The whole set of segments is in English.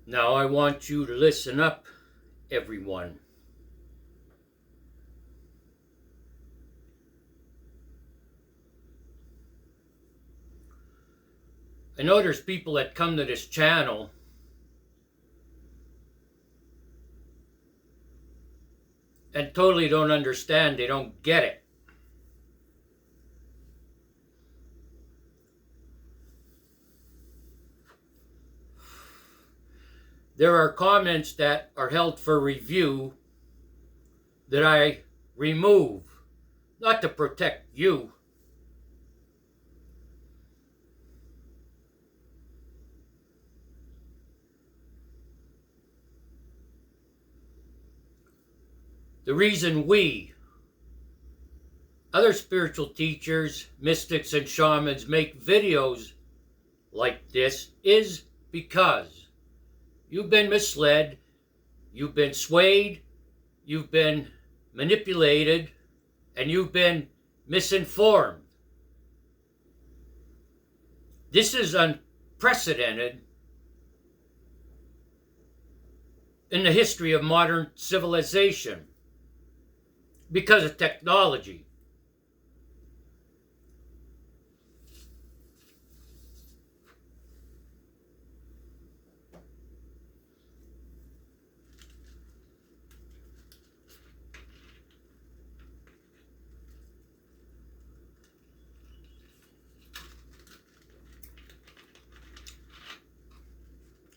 Now I want you to listen up, everyone. I know there's people that come to this channel and totally don't understand. They don't get it. There are comments that are held for review that I remove, not to protect you. The reason we, other spiritual teachers, mystics, and shamans make videos like this is because you've been misled, you've been swayed, you've been manipulated, and you've been misinformed. This is unprecedented in the history of modern civilization because of technology.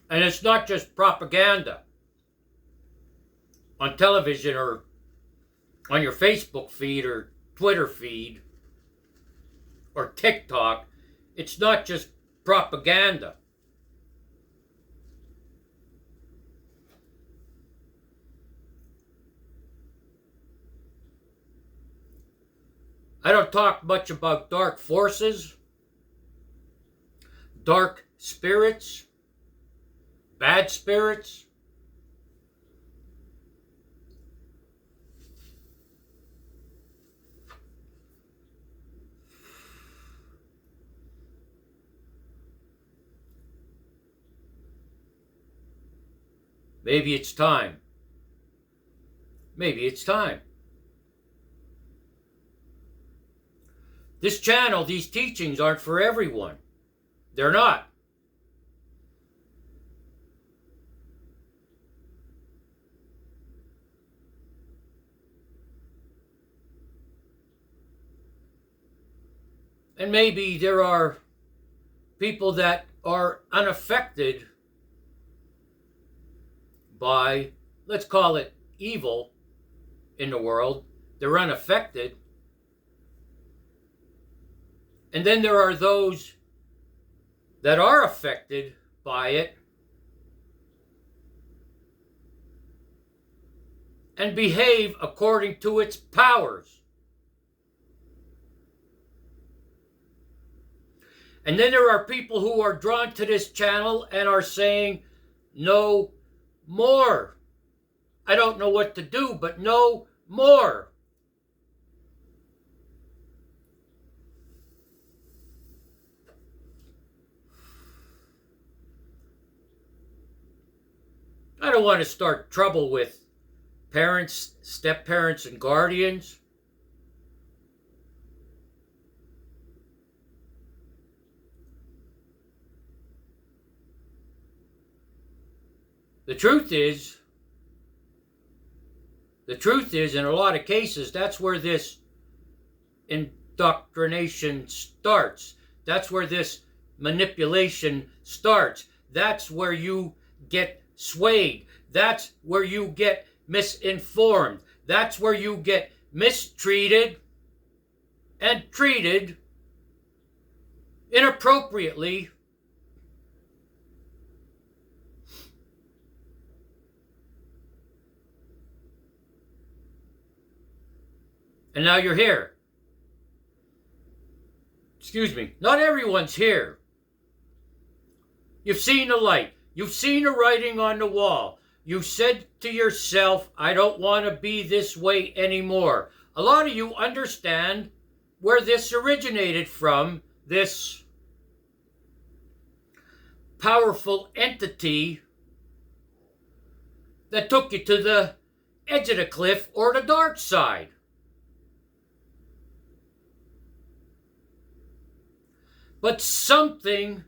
And it's not just propaganda on television or on your Facebook feed or Twitter feed or TikTok. It's not just propaganda. I don't talk much about dark forces, dark spirits, bad spirits. Maybe it's time. Maybe it's time. This channel, these teachings aren't for everyone. They're not. And maybe there are people that are unaffected by, let's call it evil in the world. They're unaffected. And then there are those that are affected by it and behave according to its powers. And then there are people who are drawn to this channel and are saying, no more. I don't know what to do, but no more. I don't want to start trouble with parents, step-parents, and guardians. The truth is, in a lot of cases, that's where this indoctrination starts. That's where this manipulation starts. That's where you get swayed. That's where you get misinformed. That's where you get mistreated and treated inappropriately. And now you're here. Excuse me. Not everyone's here. You've seen the light. You've seen the writing on the wall. You said to yourself, I don't want to be this way anymore. A lot of you understand where this originated from, this powerful entity that took you to the edge of the cliff or the dark side. But something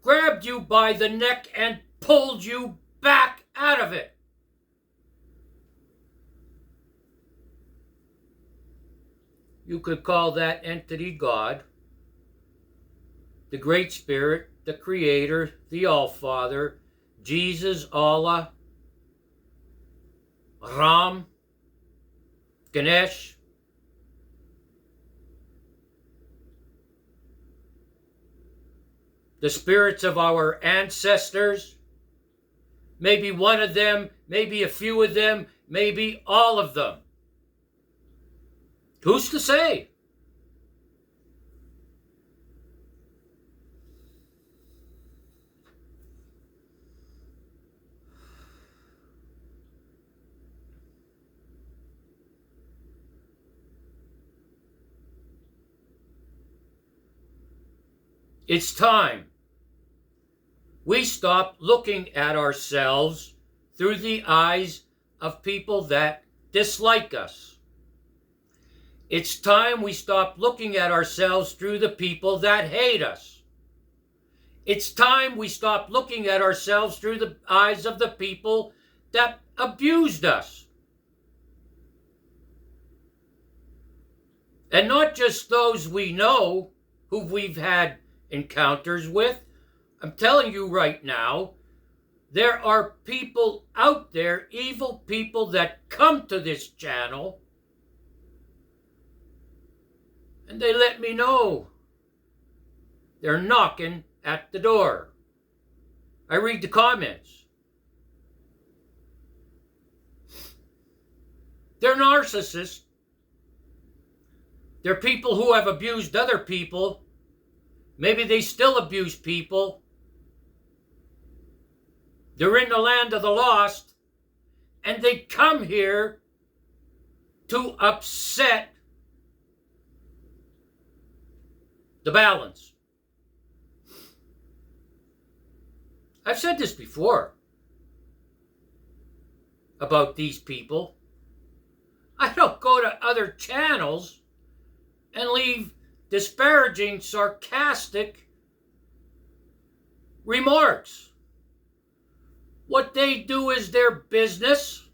grabbed you by the neck and pulled you back out of it. You could call that entity God, the Great Spirit, the Creator, the All-Father, Jesus, Allah, Ram, Ganesh. The spirits of our ancestors, maybe one of them, maybe a few of them, maybe all of them. Who's to say? It's time we stop looking at ourselves through the eyes of people that dislike us. It's time we stop looking at ourselves through the people that hate us. It's time we stop looking at ourselves through the eyes of the people that abused us. And not just those we know, who we've had encounters with. I'm telling you right now, there are people out there, evil people that come to this channel, and they let me know they're knocking at the door. I read the comments. They're narcissists. They're people who have abused other people. Maybe they still abuse people. They're in the land of the lost, and they come here to upset the balance. I've said this before about these people. I don't go to other channels and leave disparaging, sarcastic remarks. What they do is their business,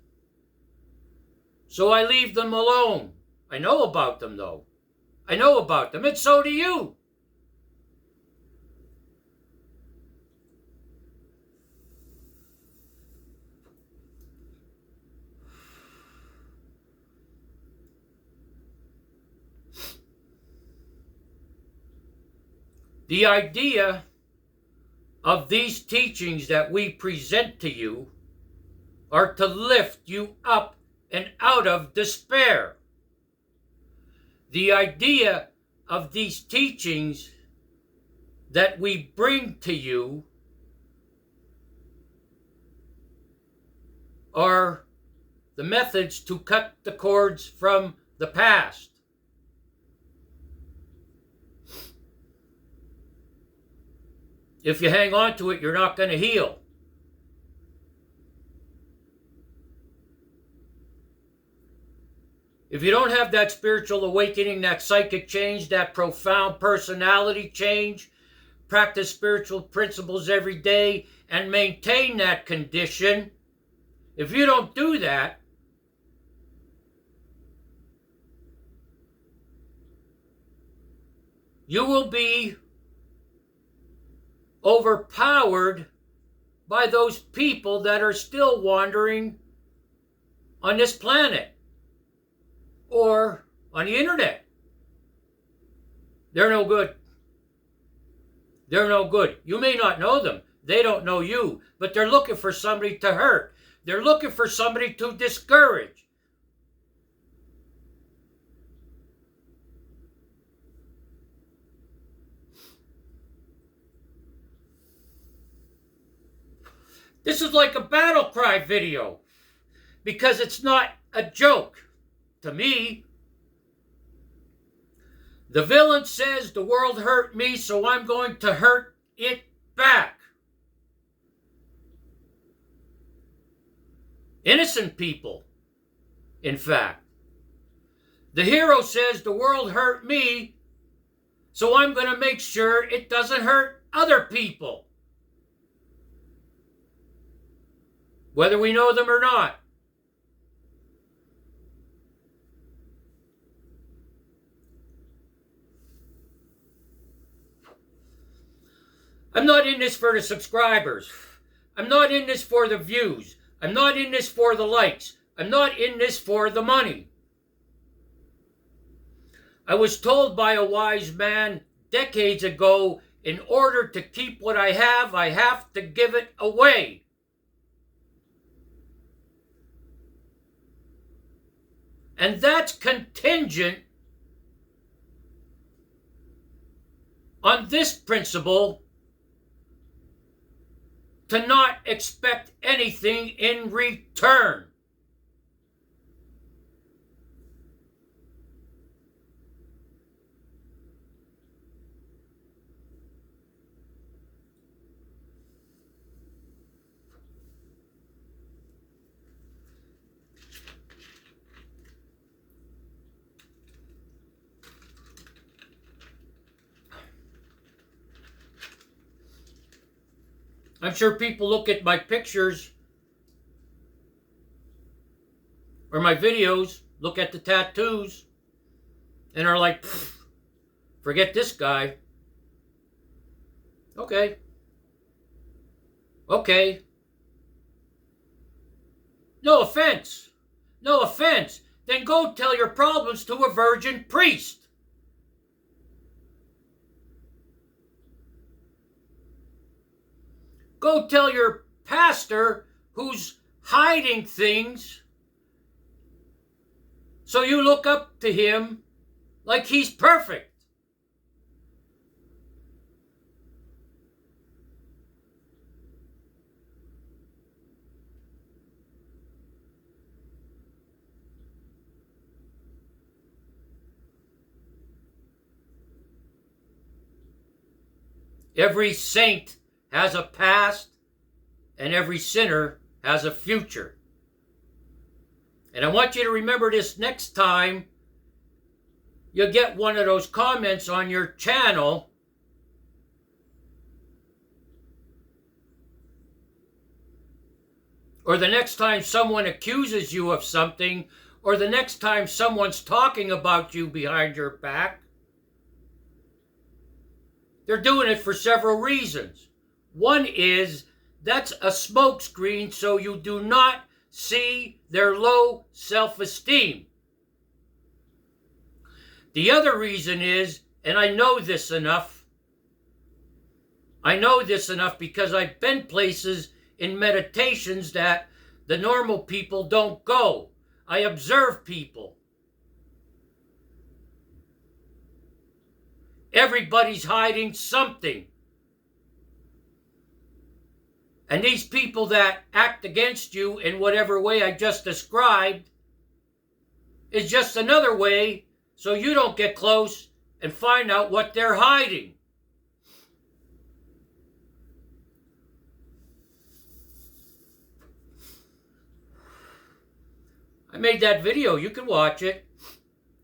so I leave them alone. I know about them, though. I know about them, and so do you. The idea of these teachings that we present to you are to lift you up and out of despair. The idea of these teachings that we bring to you are the methods to cut the cords from the past. If you hang on to it, you're not going to heal. If you don't have that spiritual awakening, that psychic change, that profound personality change, practice spiritual principles every day, and maintain that condition, if you don't do that, you will be overpowered by those people that are still wandering on this planet or on the internet. They're no good. They're no good. You may not know them. They don't know you, but they're looking for somebody to hurt. They're looking for somebody to discourage. This is like a battle cry video because it's not a joke to me. The villain says the world hurt me, so I'm going to hurt it back. Innocent people, in fact. The hero says the world hurt me, so I'm going to make sure it doesn't hurt other people, whether we know them or not. I'm not in this for the subscribers. I'm not in this for the views. I'm not in this for the likes. I'm not in this for the money. I was told by a wise man decades ago, in order to keep what I have to give it away. And that's contingent on this principle, to not expect anything in return. I'm sure people look at my pictures or my videos, look at the tattoos, and are like, forget this guy. Okay. Okay. No offense. No offense. Then go tell your problems to a virgin priest. Go tell your pastor who's hiding things, so you look up to him like he's perfect. Every saint has a past, and every sinner has a future. And I want you to remember this next time you get one of those comments on your channel, or the next time someone accuses you of something, or the next time someone's talking about you behind your back. They're doing it for several reasons. One is that's a smokescreen so you do not see their low self-esteem. The other reason is, and I know this enough because I've been places in meditations that the normal people don't go. I observe people. Everybody's hiding something. And these people that act against you in whatever way I just described is just another way so you don't get close and find out what they're hiding. I made that video. You can watch it.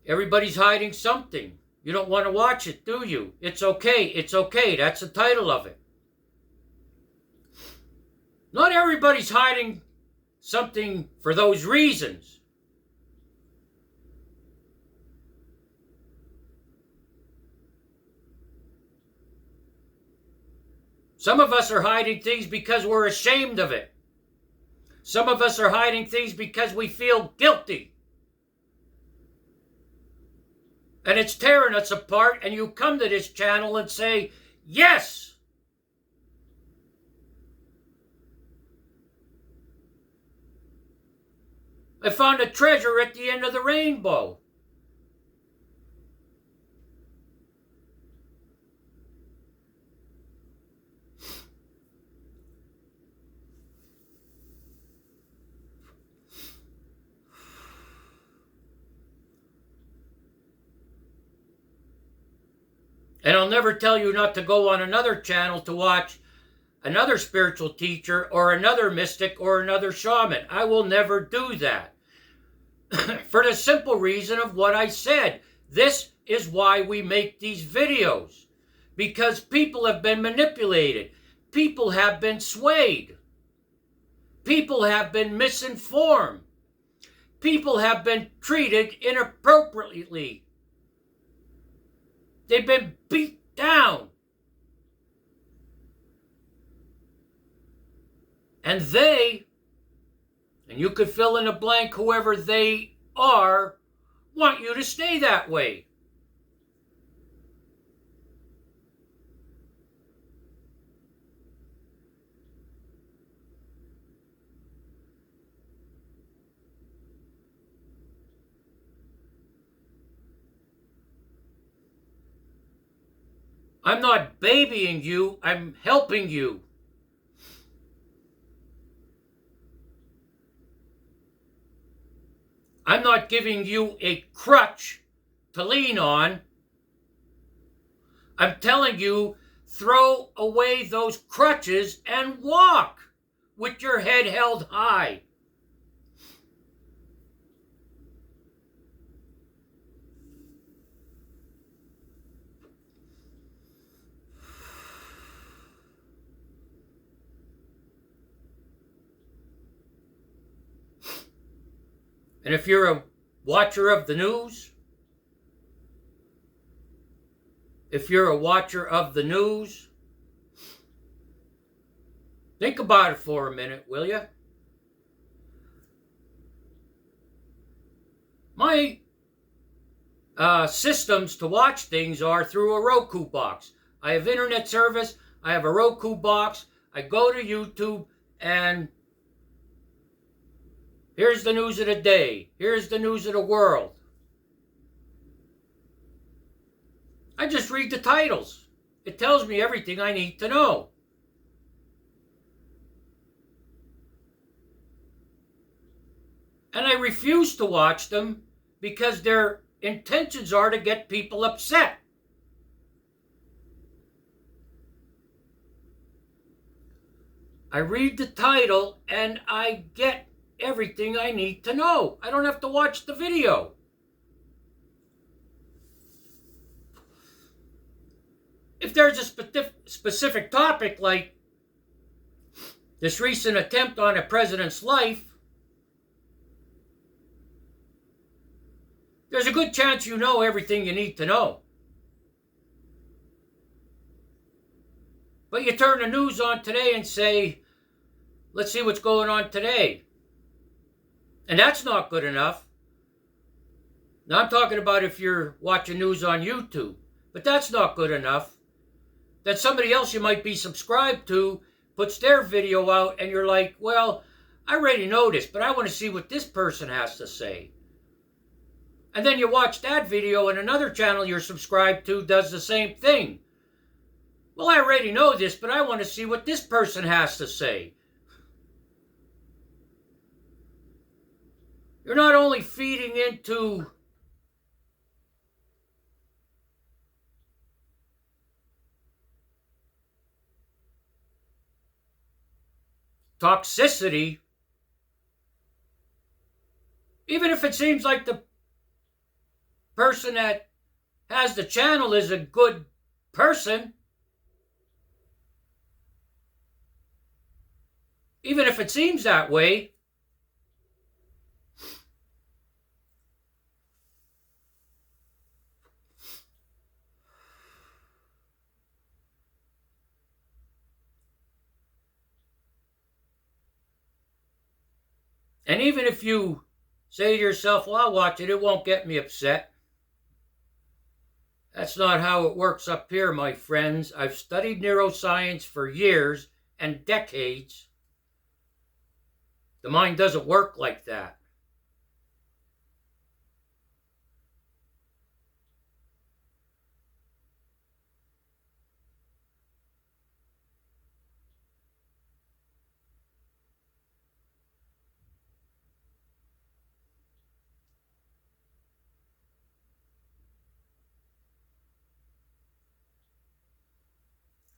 Everybody's hiding something. You don't want to watch it, do you? It's okay. It's okay. That's the title of it. Not everybody's hiding something for those reasons. Some of us are hiding things because we're ashamed of it. Some of us are hiding things because we feel guilty. And it's tearing us apart, and you come to this channel and say, yes! I found a treasure at the end of the rainbow. And I'll never tell you not to go on another channel to watch another spiritual teacher or another mystic or another shaman. I will never do that. For the simple reason of what I said. This is why we make these videos. Because people have been manipulated. People have been swayed. People have been misinformed. People have been treated inappropriately. They've been beat down. And and you could fill in a blank, whoever they are, want you to stay that way. I'm not babying you, I'm helping you. I'm not giving you a crutch to lean on. I'm telling you, throw away those crutches and walk with your head held high. And if you're a watcher of the news, think about it for a minute, will you? My systems to watch things are through a Roku box. I have internet service, I have a Roku box, I go to YouTube, and here's the news of the day. Here's the news of the world. I just read the titles. It tells me everything I need to know. And I refuse to watch them because their intentions are to get people upset. I read the title and I get everything I need to know. I don't have to watch the video. If there's a specific topic like this recent attempt on a president's life, there's a good chance you know everything you need to know. But you turn the news on today and say, let's see what's going on today. And that's not good enough. Now I'm talking about if you're watching news on YouTube. But that's not good enough. That somebody else you might be subscribed to puts their video out and you're like, well, I already know this, but I want to see what this person has to say. And then you watch that video and another channel you're subscribed to does the same thing. Well, I already know this, but I want to see what this person has to say. You're not only feeding into toxicity, even if it seems like the person that has the channel is a good person, even if it seems that way, and even if you say to yourself, well, I'll watch it, it won't get me upset. That's not how it works up here, my friends. I've studied neuroscience for years and decades. The mind doesn't work like that.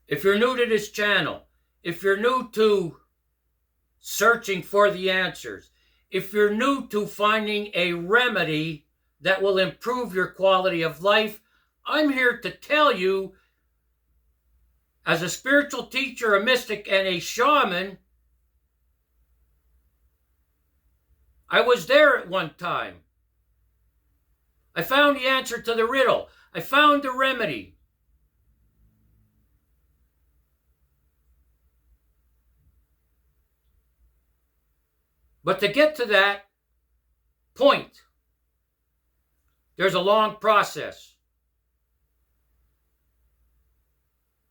If you're new to this channel, if you're new to searching for the answers, if you're new to finding a remedy that will improve your quality of life, I'm here to tell you, as a spiritual teacher, a mystic, and a shaman, I was there at one time. I found the answer to the riddle. I found the remedy. But to get to that point, there's a long process.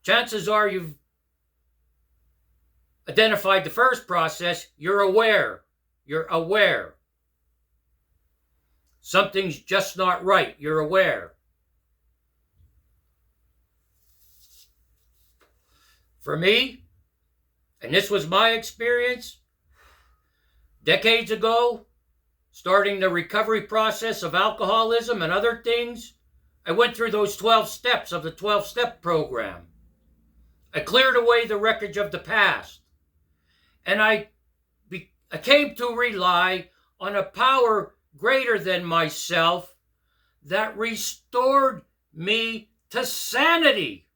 Chances are you've identified the first process. You're aware. You're aware. Something's just not right. You're aware. For me, and this was my experience, decades ago, starting the recovery process of alcoholism and other things, I went through those 12 steps of the 12-step program. I cleared away the wreckage of the past. And I came to rely on a power greater than myself that restored me to sanity.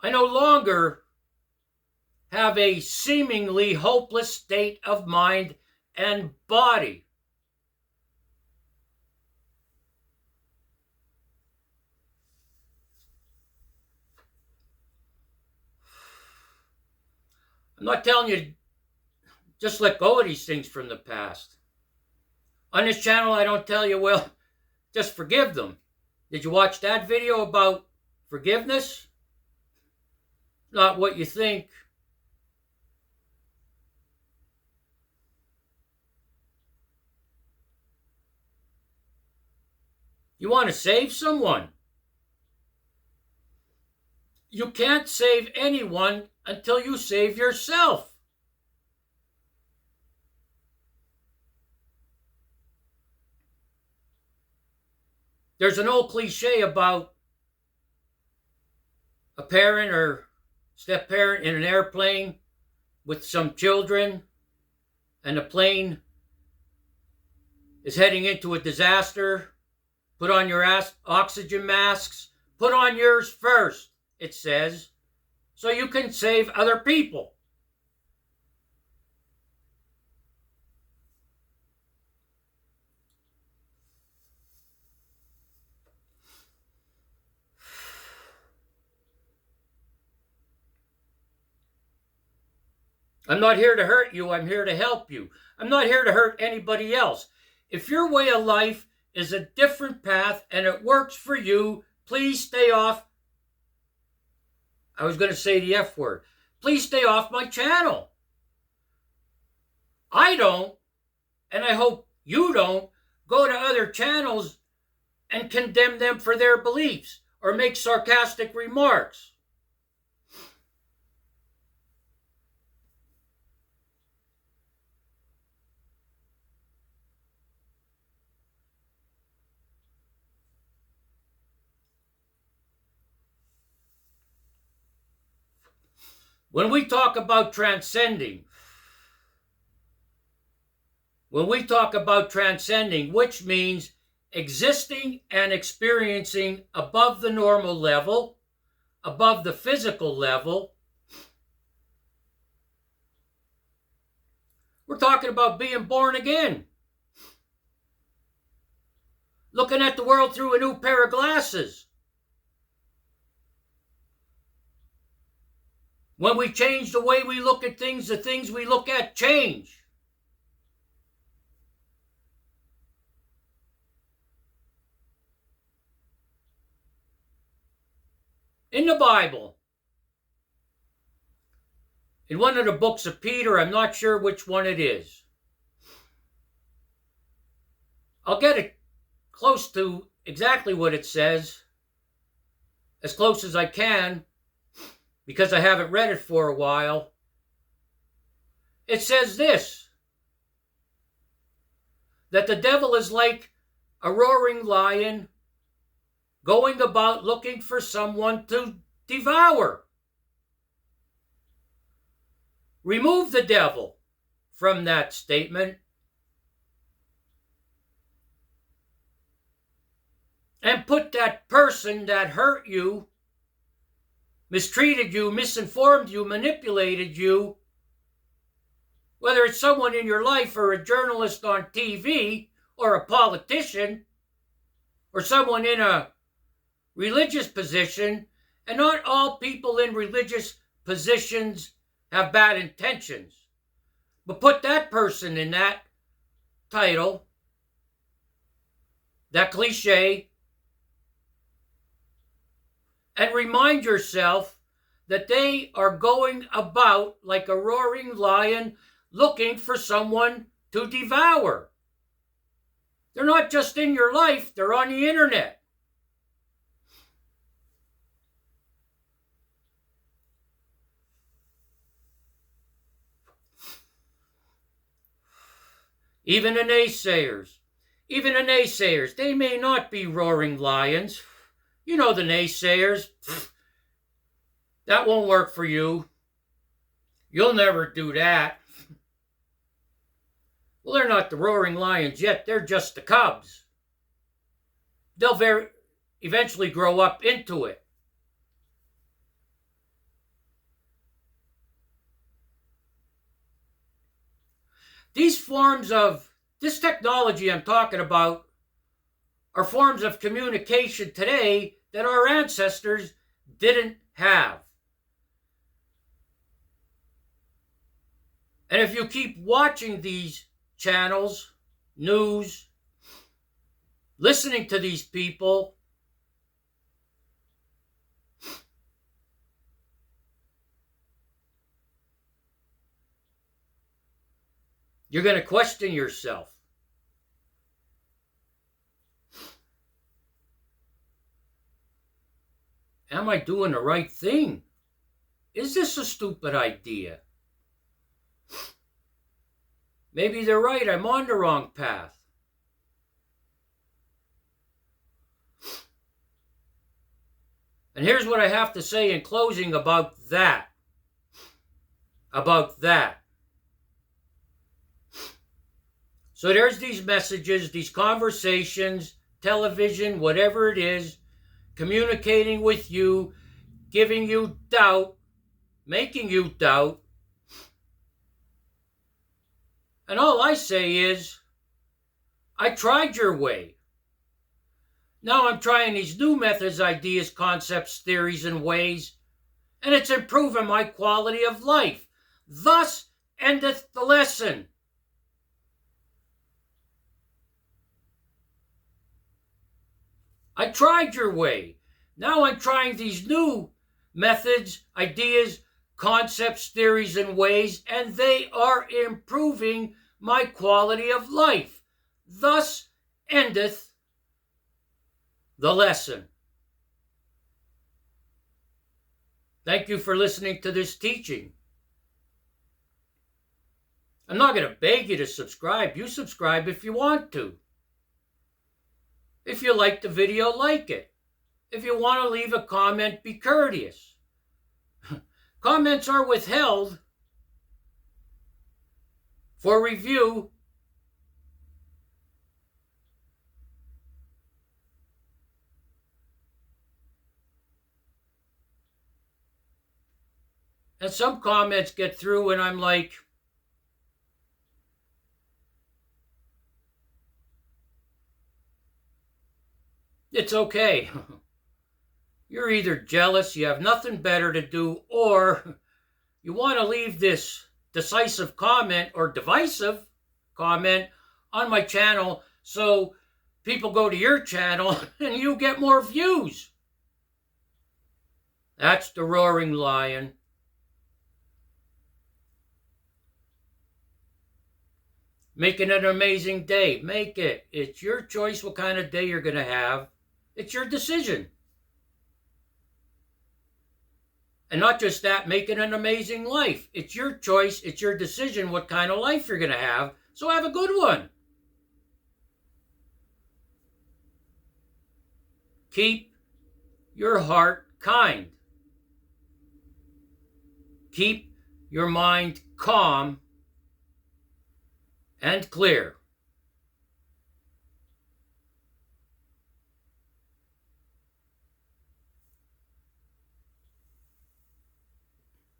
I no longer have a seemingly hopeless state of mind and body. I'm not telling you just let go of these things from the past. On this channel, I don't tell you, well, just forgive them. Did you watch that video about forgiveness? Not what you think. You want to save someone? You can't save anyone until you save yourself. There's an old cliche about a parent or step-parent in an airplane with some children, and the plane is heading into a disaster. Put on your oxygen masks. Put on yours first, it says, so you can save other people. I'm not here to hurt you. I'm here to help you. I'm not here to hurt anybody else. If your way of life is a different path and it works for you, please stay off. I was going to say the F word. Please stay off my channel. I don't, and I hope you don't, go to other channels and condemn them for their beliefs or make sarcastic remarks. When we talk about transcending, which means existing and experiencing above the normal level, above the physical level, we're talking about being born again. Looking at the world through a new pair of glasses. When we change the way we look at things, the things we look at change. In the Bible, in one of the books of Peter, I'm not sure which one it is. I'll get it close to exactly what it says, as close as I can, because I haven't read it for a while. It says this, that the devil is like a roaring lion going about looking for someone to devour. Remove the devil from that statement and put that person that hurt you, mistreated you, misinformed you, manipulated you, whether it's someone in your life or a journalist on TV or a politician or someone in a religious position, and not all people in religious positions have bad intentions, but put that person in that title, that cliche, and remind yourself that they are going about like a roaring lion looking for someone to devour. They're not just in your life, they're on the internet. Even the naysayers, they may not be roaring lions. You know the naysayers. That won't work for you. You'll never do that. Well, they're not the roaring lions yet. They're just the cubs. They'll eventually grow up into it. This technology I'm talking about are forms of communication today that our ancestors didn't have. And if you keep watching these channels, news, listening to these people, you're going to question yourself. Am I doing the right thing? Is this a stupid idea? Maybe they're right. I'm on the wrong path. And here's what I have to say in closing about that. So there's these messages, these conversations, television, whatever it is, communicating with you, giving you doubt, making you doubt. And all I say is, I tried your way. Now I'm trying these new methods, ideas, concepts, theories, and ways, and it's improving my quality of life. Thus endeth the lesson. I tried your way. Now I'm trying these new methods, ideas, concepts, theories, and ways, and they are improving my quality of life. Thus endeth the lesson. Thank you for listening to this teaching. I'm not going to beg you to subscribe. You subscribe if you want to. If you like the video, like it. If you want to leave a comment, be courteous. Comments are withheld for review. And some comments get through and I'm like, it's okay. You're either jealous, you have nothing better to do, or you want to leave this decisive comment or divisive comment on my channel so people go to your channel and you get more views. That's the roaring lion. Make it an amazing day. Make it. It's your choice what kind of day you're going to have. It's your decision. And not just that, make it an amazing life. It's your choice, it's your decision what kind of life you're going to have. So have a good one. Keep your heart kind. Keep your mind calm and clear.